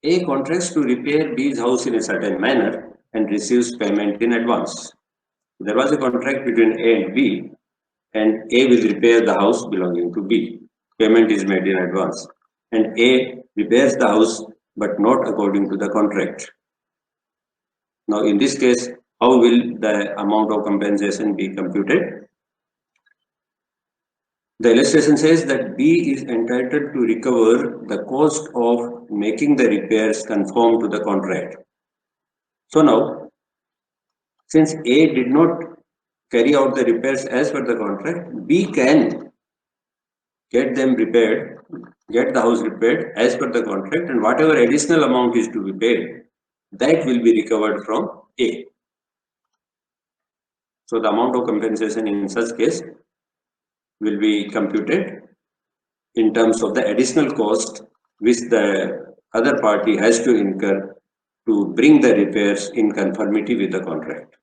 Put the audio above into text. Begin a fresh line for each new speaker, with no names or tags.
A contracts to repair B's house in a certain manner and receives payment in advance. There was a contract between A and B, and A will repair the house belonging to B. Payment is made in advance, and A repairs the house but not according to the contract. Now, in this case, how will the amount of compensation be computed? The illustration says that B is entitled to recover the cost of making the repairs conform to the contract. So now, since A did not carry out the repairs as per the contract, B can get them repaired, get the house repaired as per the contract, and whatever additional amount is to be paid, that will be recovered from A. So the amount of compensation in such case will be computed in terms of the additional cost which the other party has to incur to bring the repairs in conformity with the contract.